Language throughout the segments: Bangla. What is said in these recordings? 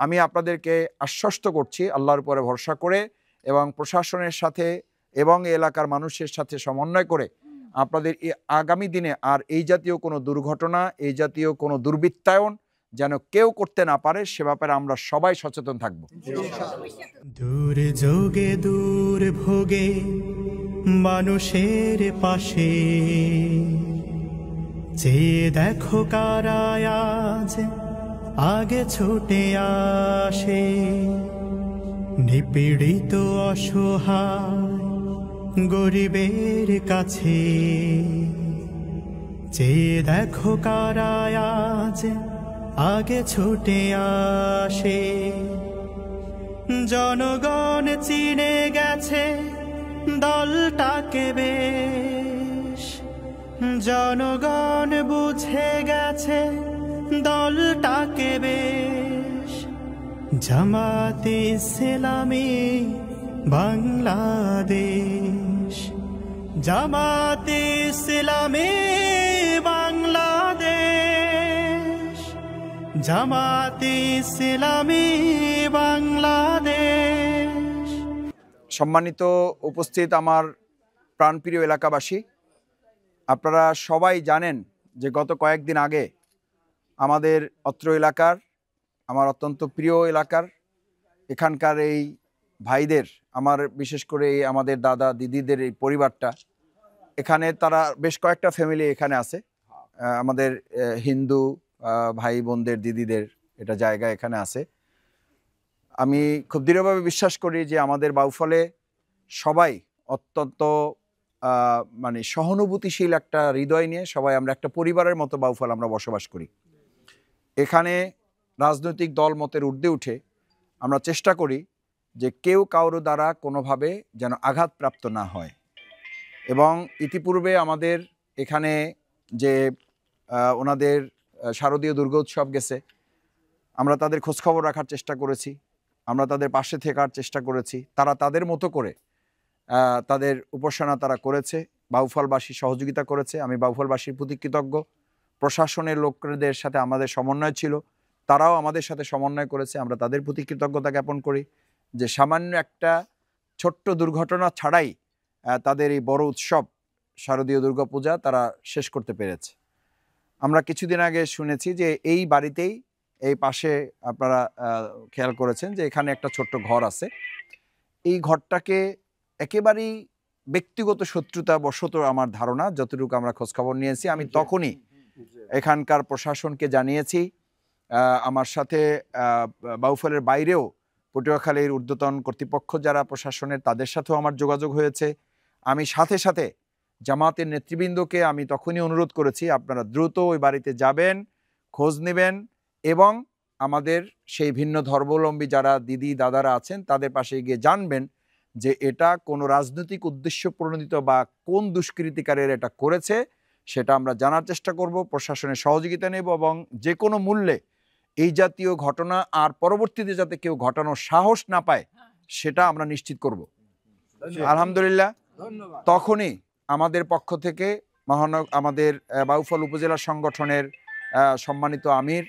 আমি আপনাদেরকে আশ্বস্ত করছি আল্লাহর উপরে ভরসা করে এবং প্রশাসনের সাথে এবং এলাকার মানুষের সাথে সমন্বয় করে আপনাদের আগামী দিনে আর এই জাতীয় কোনো দুর্ঘটনা, এই জাতীয় কোনো দুর্বৃত্তায়ন যেন কেউ করতে না পারে সে ব্যাপারে আমরা সবাই সচেতন থাকব। দূর যোগে দূর ভোগে মানুষের পাশে চেয়ে দেখো কারা আজ আগে ছুটে আসে। নিপীড়িত অসহায় গরিবের কাছে চেয়ে দেখো কারা আজ আগে ছুটে আসে। জনগণ চিনে গেছে দলটাকে বেশ, জনগণ বুঝে গেছে দলটাকে বেশ। জামাতে ইসলামী বাংলাদেশ, জামাতে ইসলামী বাংলাদেশ, জামাতে ইসলামী বাংলাদেশ। সম্মানিত উপস্থিত আমার প্রাণপ্রিয় এলাকাবাসী, আপনারা সবাই জানেন যে গত কয়েকদিন আগে আমাদের অত্র এলাকার, আমার অত্যন্ত প্রিয় এলাকার এখানকার এই ভাইদের, আমার বিশেষ করে এই আমাদের দাদা দিদিদের এই পরিবারটা, এখানে তারা বেশ কয়েকটা ফ্যামিলি এখানে আছে, আমাদের হিন্দু ভাই বোনদের দিদিদের এটা জায়গা এখানে আছে। আমি খুব দৃঢ়ভাবে বিশ্বাস করি যে আমাদের বাউফলে সবাই অত্যন্ত মানে সহানুভূতিশীল একটা হৃদয় নিয়ে সবাই আমরা একটা পরিবারের মতো বাউফল আমরা বসবাস করি। এখানে রাজনৈতিক দল মতের ঊর্ধ্বে উঠে আমরা চেষ্টা করি যে কেউ কারো দ্বারা কোনোভাবে যেন আঘাতপ্রাপ্ত না হয়। এবং ইতিপূর্বে আমাদের এখানে যে ওনাদের শারদীয় দুর্গোৎসব গেছে, আমরা তাদের খোঁজখবর রাখার চেষ্টা করেছি, আমরা তাদের পাশে থাকার চেষ্টা করেছি। তারা তাদের মতো করে তাদের উপাসনা তারা করেছে, বাউফলবাসী সহযোগিতা করেছে। আমি বাউফলবাসীর প্রতি কৃতজ্ঞ। প্রশাসনের লোকদের সাথে আমাদের সমন্বয় ছিল, তারাও আমাদের সাথে সমন্বয় করেছে, আমরা তাদের প্রতি কৃতজ্ঞতা জ্ঞাপন করি যে সামান্য একটা ছোট্ট দুর্ঘটনা ছাড়াই তাদের এই বড় উৎসব শারদীয় দুর্গাপূজা তারা শেষ করতে পেরেছে। আমরা কিছুদিন আগে শুনেছি যে এই বাড়িতেই, এই পাশে আপনারা খেয়াল করেছেন যে এখানে একটা ছোট্ট ঘর আছে। এই ঘরটাকে একেবারেই ব্যক্তিগত শত্রুতা বশত আমার ধারণা, যতটুকু আমরা খোঁজখবর নিয়েছি, আমি তখনই এখানকার প্রশাসনকে জানিয়েছি। আমার সাথে বাউফলের বাইরেও পটুয়াখালীর ঊর্ধ্বতন কর্তৃপক্ষ যারা প্রশাসনের, তাদের সাথেও আমার যোগাযোগ হয়েছে। আমি সাথে সাথে জামাতের নেতৃবৃন্দকে আমি তখনই অনুরোধ করেছি, আপনারা দ্রুত ওই বাড়িতে যাবেন, খোঁজ নেবেন এবং আমাদের সেই ভিন্ন ধর্মাবলম্বী যারা দিদি দাদারা আছেন তাদের পাশে গিয়ে জানবেন যে এটা কোনো রাজনৈতিক উদ্দেশ্য প্রণোদিত বা কোন দুষ্কৃতিকারের এটা করেছে সেটা আমরা জানার চেষ্টা করব, প্রশাসনের সহযোগিতা নেব এবং যে কোনো মূল্যে এই জাতীয় ঘটনা আর পরবর্তীতে যাতে কেউ ঘটানোর সাহস না পায় সেটা আমরা নিশ্চিত করব। আলহামদুলিল্লাহ, তখনই আমাদের পক্ষ থেকে আমাদের বাউফল উপজেলা সংগঠনের সম্মানিত আমির,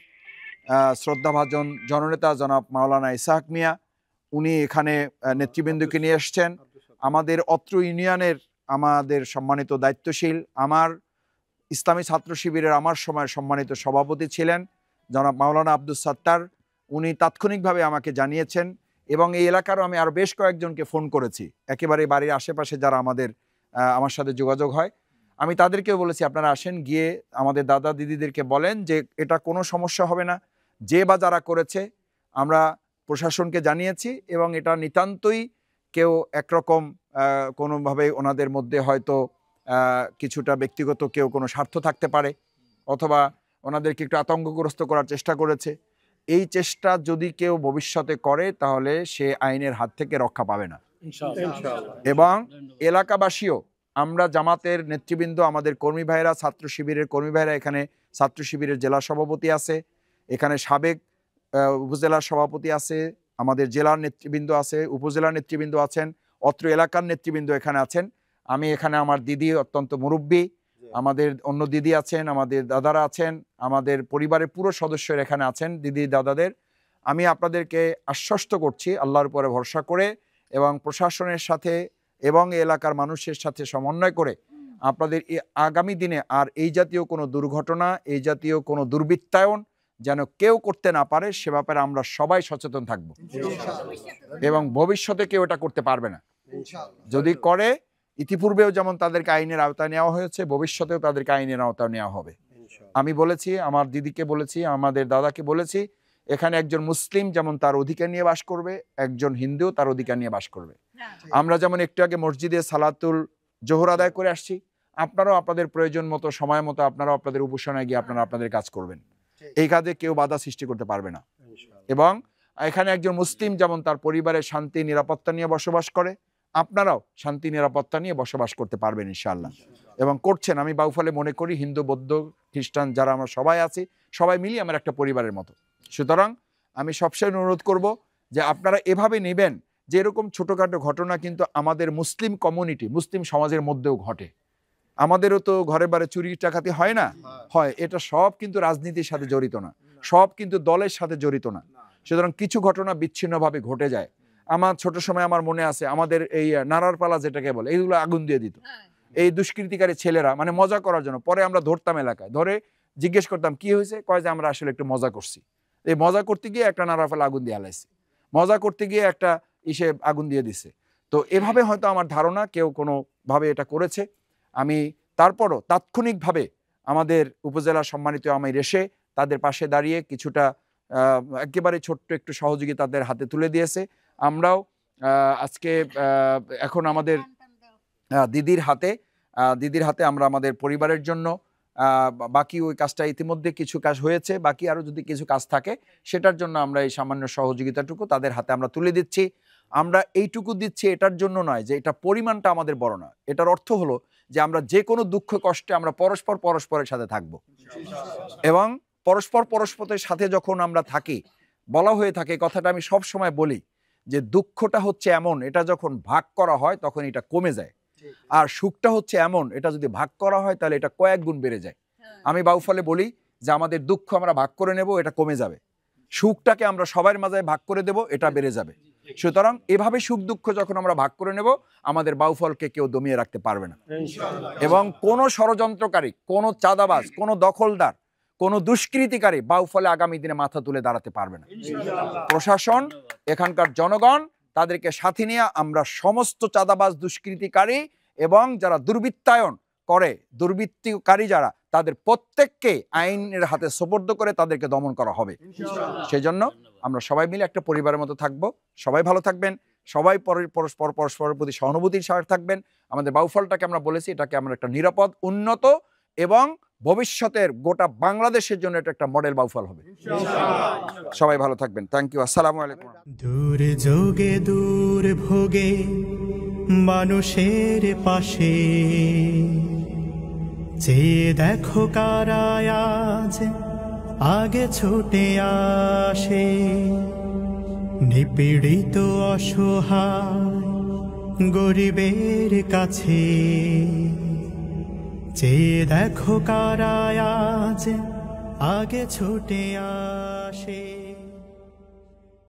শ্রদ্ধাভাজন জননেতা জনাব মাওলানা ইসহাক মিয়া, উনি এখানে নেতৃবৃন্দকে নিয়ে এসছেন। আমাদের অত্র ইউনিয়নের আমাদের সম্মানিত দায়িত্বশীল, আমার ইসলামী ছাত্র শিবিরের আমার সময় সম্মানিত সভাপতি ছিলেন জনাব মাওলানা আব্দুস সাত্তার, উনি তাৎক্ষণিকভাবে আমাকে জানিয়েছেন এবং এই এলাকারও আমি আরও বেশ কয়েকজনকে ফোন করেছি, একেবারে বাড়ির আশেপাশে যারা আমার সাথে যোগাযোগ হয়, আমি তাদেরকেও বলেছি আপনারা আসেন, গিয়ে আমাদের দাদা দিদিদেরকে বলেন যে এটা কোনো সমস্যা হবে না, যে বা যারা করেছে আমরা প্রশাসনকে জানিয়েছি এবং এটা নিতান্তই কেউ একরকম কোনোভাবে ওনাদের মধ্যে হয়তো কিছুটা ব্যক্তিগত কেউ কোনো স্বার্থ থাকতে পারে অথবা ওনাদেরকে একটু আতঙ্কগ্রস্ত করার চেষ্টা করেছে। এই চেষ্টা যদি কেউ ভবিষ্যতে করে তাহলে সে আইনের হাত থেকে রক্ষা পাবে না। এবং এলাকাবাসীও, আমরা জামাতের নেতৃবৃন্দ, আমাদের কর্মী ভাইরা, ছাত্র শিবিরের কর্মী ভাইরা, এখানে ছাত্র শিবিরের জেলা সভাপতি আছে, এখানে সাবেক উপজেলার সভাপতি আছে, আমাদের জেলার নেতৃবৃন্দ আছে, উপজেলার নেতৃবৃন্দ আছেন, অত্র এলাকার নেতৃবৃন্দ এখানে আছেন। আমি এখানে আমার দিদি অত্যন্ত মুরব্বী, আমাদের অন্য দিদি আছেন, আমাদের দাদারা আছেন, আমাদের পরিবারের পুরো সদস্যরা এখানে আছেন, দিদি দাদাদের। আমি আপনাদেরকে আশ্বস্ত করছি আল্লাহর উপরে ভরসা করে এবং প্রশাসনের সাথে এবং এলাকার মানুষের সাথে সমন্বয় করে আপনাদের এই আগামী দিনে আর এই জাতীয় কোনো দুর্ঘটনা, এই জাতীয় কোনো দুর্বৃত্তায়ন যেন কেউ করতে না পারে সে ব্যাপারে আমরা সবাই সচেতন থাকব এবং ভবিষ্যতে কেউ এটা করতে পারবে না। যদি করে, ইতিপূর্বেও যেমন তাদেরকে আইনের আওতায় নেওয়া হয়েছে, ভবিষ্যতেও তাদেরকে আইনের আওতায় নেওয়া হবে। আমি বলেছি, আমার দিদিকে বলেছি, আমাদের দাদাকে বলেছি, এখানে একজন মুসলিম যেমন তার অধিকার নিয়ে বাস করবে, একজন হিন্দু তার অধিকার নিয়ে বাস করবে। আমরা যেমন একটু আগে মসজিদে সালাতুল জোহর আদায় করে আসছি, আপনারাও আপনাদের প্রয়োজন মতো সময় মতো আপনারাও আপনাদের উপাসনায় গিয়ে আপনারা আপনাদের কাজ করবেন। এই কাজে কেউ বাধা সৃষ্টি করতে পারবে না। এবং এখানে একজন মুসলিম যেমন তার পরিবারের শান্তি নিরাপত্তা নিয়ে বসবাস করে, আপনারাও শান্তি নিরাপত্তা নিয়ে বসবাস করতে পারবেন ইনশাআল্লাহ, এবং করছেন। আমি বাউফলে মনে করি হিন্দু, বৌদ্ধ, খ্রিস্টান যারা আমরা সবাই আছি, সবাই মিলিয়ে আমার একটা পরিবারের মতো। সুতরাং আমি সবসময় অনুরোধ করব যে আপনারা এভাবে নেবেন যে এরকম ছোটোখাটো ঘটনা কিন্তু আমাদের মুসলিম কমিউনিটি, মুসলিম সমাজের মধ্যেও ঘটে। আমাদেরও তো ঘরে বারে চুরি ডাকাতি হয় না? হয়। এটা সব কিন্তু রাজনীতির সাথে জড়িত না, সব কিন্তু দলের সাথে জড়িত না। সুতরাং কিছু ঘটনা বিচ্ছিন্নভাবে ঘটে যায়। আমার ছোট সময় আমার মনে আছে, আমাদের এই নাড়ার পালা যেটাকে বলে, এইগুলো আগুন দিয়ে দিত এই দুষ্কৃতিকারী ছেলেরা, মানে মজা করার জন্য। পরে আমরা ধরতাম, এলাকায় ধরে জিজ্ঞেস করতাম কি হয়েছে, কয় যে আমরা আসলে একটু মজা করছি। এই মজা করতে গিয়ে একটা নাড়ার পালা আগুন দিয়ে হালাইছে, মজা করতে গিয়ে একটা ইসে আগুন দিয়ে দিছে। তো এভাবে হয়তো আমার ধারণা কেউ কোনোভাবে এটা করেছে। আমি তারপরও তাৎক্ষণিকভাবে আমাদের উপজেলা সম্মানিত আমির এসে তাদের পাশে দাঁড়িয়ে কিছুটা একেবারে ছোট্ট একটু সহযোগিতা তাদের হাতে তুলে দিয়েছে। আমরাও আজকে এখন আমাদের দিদির হাতে আমরা আমাদের পরিবারের জন্য বাকি ওই কাজটা ইতিমধ্যে কিছু কাজ হয়েছে, বাকি আরও যদি কিছু কাজ থাকে সেটার জন্য আমরা এই সামান্য সহযোগিতাটুকু তাদের হাতে আমরা তুলে দিচ্ছি। আমরা এইটুকু দিচ্ছি এটার জন্য নয় যে এটা পরিমাণটা আমাদের বড় না, এটার অর্থ হলো যে আমরা যে কোনো দুঃখ কষ্টে আমরা পরস্পরের সাথে থাকব, এবং পরস্পরের সাথে যখন আমরা থাকি, বলা হয়ে থাকে কথাটা, আমি সব সময় বলি যে দুঃখটা হচ্ছে এমন, এটা যখন ভাগ করা হয় তখন এটা কমে যায়, আর সুখটা হচ্ছে এমন, এটা যদি ভাগ করা হয় তাহলে এটা কয়েক গুণ বেড়ে যায়। আমি বাউফলে বলি যে আমাদের দুঃখ আমরা ভাগ করে নেব, এটা কমে যাবে, সুখটাকে আমরা সবার মাঝে ভাগ করে দেব, এটা বেড়ে যাবে। সুতরাং এভাবে সুখ দুঃখ যখন আমরা ভাগ করে নেব, আমাদের বাউফলকে কেউ দমিয়ে রাখতে পারবে না। এবং কোনো ষড়যন্ত্রকারী, কোনো চাঁদাবাজ, কোনো দখলদার, কোনো দুষ্কৃতিকারী বাউফলে আগামী দিনে মাথা তুলে দাঁড়াতে পারবে না। প্রশাসন, এখানকার জনগণ, তাদেরকে সাথে নিয়ে আমরা সমস্ত চাঁদাবাজ, দুষ্কৃতিকারী এবং যারা দুর্বৃত্তায়ন করে, দুর্বৃত্তকারী যারা, তাদের প্রত্যেককে আইনের হাতে সোপর্দ করে তাদেরকে দমন করা হবে। সেই জন্য আমরা সবাই মিলে একটা পরিবারের মতো থাকবো। সবাই ভালো থাকবেন, সবাই পরস্পরের প্রতি সহানুভূতির সাথে থাকবেন। আমাদের বাউফলটাকে আমরা বলেছি, এটাকে আমরা একটা নিরাপদ, উন্নত এবং ভবিষ্যতের গোটা বাংলাদেশের জন্য এটা একটা মডেল বাউফল হবে। সবাই ভালো থাকবেন। Thank you. আসসালামু আলাইকুম। দূর যোগে দূর ভোগে মানুষের পাশে, চেয়ে দেখো কারা আজ আগে ছুটে আসে। নিপীড়িত অসহায় গরিবের কাছে, চেয়ে দেখো কারা আজ আগে ছুটে আসে।